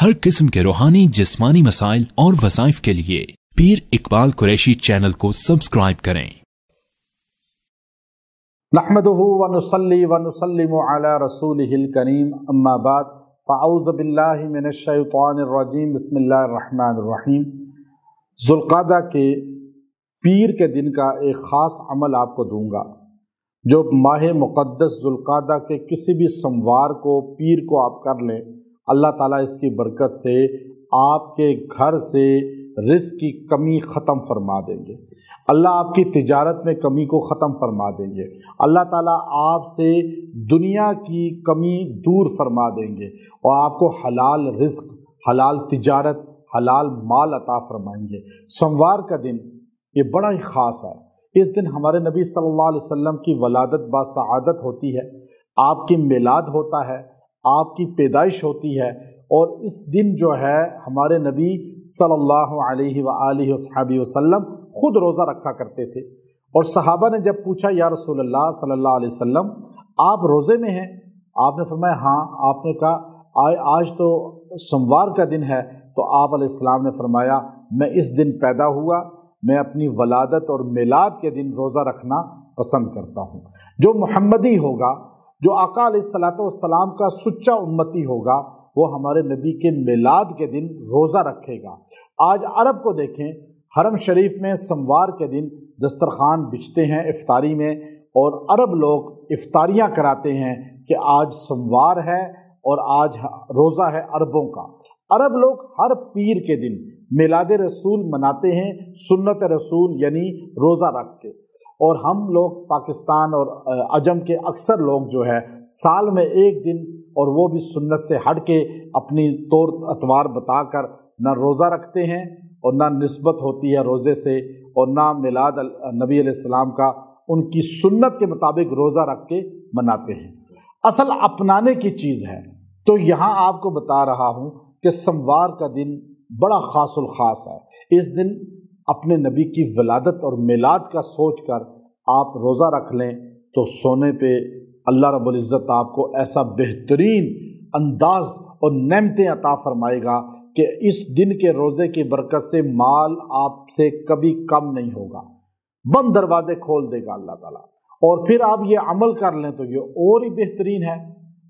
हर किस्म के रूहानी जिस्मानी मसाइल और वज़ाइफ के लिए पीर इकबाल कुरैशी चैनल को सब्सक्राइब करें। नहमदुहु व नुसल्ली व नुसल्लिमु अला रसूलिहिल करीम, अम्मा बाद, फ़अऊज़ु बिल्लाहि मिनश शैतानिर रजीम, बिस्मिल्लाहिर रहमानिर रहीम। ज़ुल्क़ादा के पीर के दिन का एक ख़ास अमल आपको दूंगा। जो माह मुक़द्दस ज़ुल्क़ादा के किसी भी सोमवार को, पीर को आप कर लें, अल्लाह ताला इसकी बरकत से आपके घर से रिज़्क़ की कमी ख़त्म फरमा देंगे। अल्लाह आपकी तिजारत में कमी को ख़त्म फरमा देंगे। अल्लाह ताला आपसे दुनिया की कमी दूर फरमा देंगे और आपको हलाल रिज़्क़, हलाल तिजारत, हलाल माल अता फरमाएंगे। सोमवार का दिन ये बड़ा ही ख़ास है। इस दिन हमारे नबी सल्लल्लाहु अलैहि वसल्लम की वलादत बासआदत होती है, आपकी मिलाद होता है, आपकी पैदाइश होती है। और इस दिन जो है हमारे नबी सल्लल्लाहु अलैहि वसल्लम खुद रोज़ा रखा करते थे। और सहाबा ने जब पूछा, या रसूलल्लाह सल्लल्लाहु अलैहि वसल्लम, आप रोज़े में हैं? आपने फरमाया हाँ। आपने कहा आज तो सोमवार का दिन है। तो आप अलैहिस्सलाम ने फरमाया, मैं इस दिन पैदा हुआ, मैं अपनी वलादत और मिलाद के दिन रोज़ा रखना पसंद करता हूँ। जो मुहम्मदी होगा, जो आका अलैहिस्सलातु वस्सलाम का सुच्चा उम्मती होगा, वो हमारे नबी के मिलाद के दिन रोज़ा रखेगा। आज अरब को देखें, हरम शरीफ में सोमवार के दिन दस्तरखान बिछते हैं इफ्तारी में, और अरब लोग इफ्तारियाँ कराते हैं कि आज सोमवार है और आज रोज़ा है अरबों का। अरब लोग हर पीर के दिन मिलाद रसूल मनाते हैं, सुन्नत रसूल यानी रोज़ा रख के। और हम लोग पाकिस्तान और अजम के अक्सर लोग जो है साल में एक दिन, और वो भी सुन्नत से हट के अपनी तौर अतवार बताकर ना रोज़ा रखते हैं और ना निस्बत होती है रोज़े से, और ना मिलाद नबी अलैहिस्सलाम का उनकी सुन्नत के मुताबिक रोज़ा रख के मनाते हैं। असल अपनाने की चीज़ है। तो यहाँ आपको बता रहा हूँ कि सोमवार का दिन बड़ा ख़ासुल ख़ास है। इस दिन अपने नबी की विलादत और मिलाद का सोच कर आप रोज़ा रख लें तो सोने पे अल्लाह रब्बुल इज़्ज़त आपको ऐसा बेहतरीन अंदाज और नेमतें अता फरमाएगा कि इस दिन के रोज़े की बरकत से माल आपसे कभी कम नहीं होगा, बंद दरवाजे खोल देगा अल्लाह ताला। और फिर आप ये अमल कर लें तो ये और ही बेहतरीन है,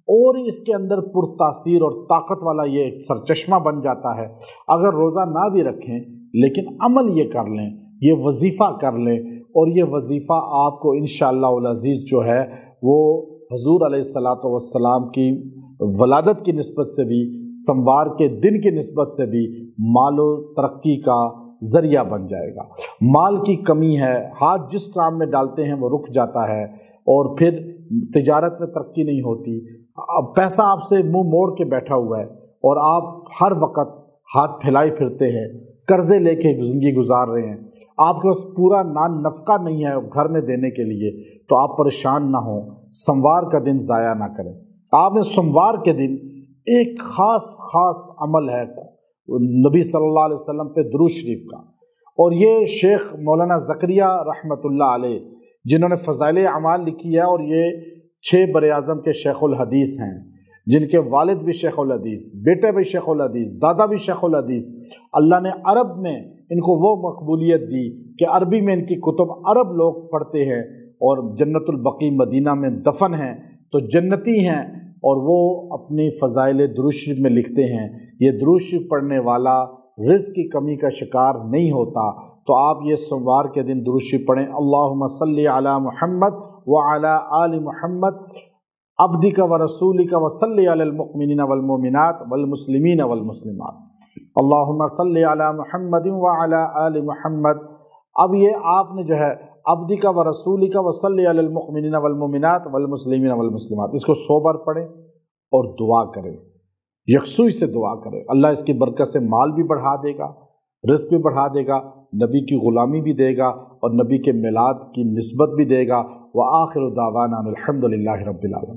और इसके अंदर पुरतासीर और ताकत वाला ये सरचश्मा बन जाता है। अगर रोज़ा ना भी रखें लेकिन अमल ये कर लें, ये वजीफ़ा कर लें, और ये वजीफ़ा आपको इंशाअल्लाह उल अज़ीज़ जो है वो हुज़ूर अलैहिस्सलातु वस्सलाम की वलादत की निस्बत से भी, सोमवार के दिन की निस्बत से भी मालो तरक्की का ज़रिया बन जाएगा। माल की कमी है, हाथ जिस काम में डालते हैं वो रुक जाता है, और फिर तिजारत में तरक्की नहीं होती। अब पैसा आपसे मुंह मोड़ के बैठा हुआ है और आप हर वक्त हाथ फैलाए फिरते हैं, कर्जे लेके ज़िंदगी गुजार रहे हैं, आपके पास पूरा नफ़का नहीं है घर में देने के लिए, तो आप परेशान ना हो। सोमवार का दिन ज़ाया ना करें। आपने सोमवार के दिन एक ख़ास अमल है नबी सल्लल्लाहु अलैहि वसल्लम पे दुरूद शरीफ का, और ये शेख मौलाना ज़करिया रहमतुल्लाह अलैह जिन्होंने फ़ज़ाइल अमाल लिखी है, और ये 6 बर-ए-आज़म के शेखुल हदीस हैं, जिनके वालिद भी शेखुल हदीस, बेटे भी शेखुल हदीस, दादा भी शेखुल हदीस। अल्लाह ने अरब में इनको वो मकबूलियत दी कि अरबी में इनकी कुतुब अरब लोग पढ़ते हैं, और जन्नतुल बकी मदीना में दफन हैं तो जन्नती हैं, और वो अपनी फ़ज़ाइल दुरूद शरीफ में लिखते हैं, ये दुरूद शरीफ पढ़ने वाला रिज़्क़ की कमी का शिकार नहीं होता। तो आप ये सोमवार के दिन दुरूद शरीफ पढ़ें, अल्लाहुम्मा सल्ली अला मुहम्मद व अला आलि मुहम्मद अब्दिका व रसूलिका व सल्ली अलल मुमिनीना वल मुमिनात वल मुस्लिमीना वल मुस्लिमात, अल्लाहुम्मा सल्ली अला मुहम्मद व अला आलि मुहम्मद। अब ये आपने जो है अब्दिका व रसूलिका व सल्ली अलल मुमिनीना वल मुमिनात वल मुस्लिमीना वल मुस्लिमात, इसको 100 बार पढ़ें और दुआ करें, यकसुई से दुआ करें। अल्लाह इसकी बरकत से माल भी बढ़ा देगा, रिज़्क़ भी बढ़ा देगा, नबी की ग़ुलामी भी देगा, और नबी के मिलाद की निस्बत भी देगा। व आखिरु दावाना अनिल हम्दुलिल्लाहि रब्बिल आलमीन।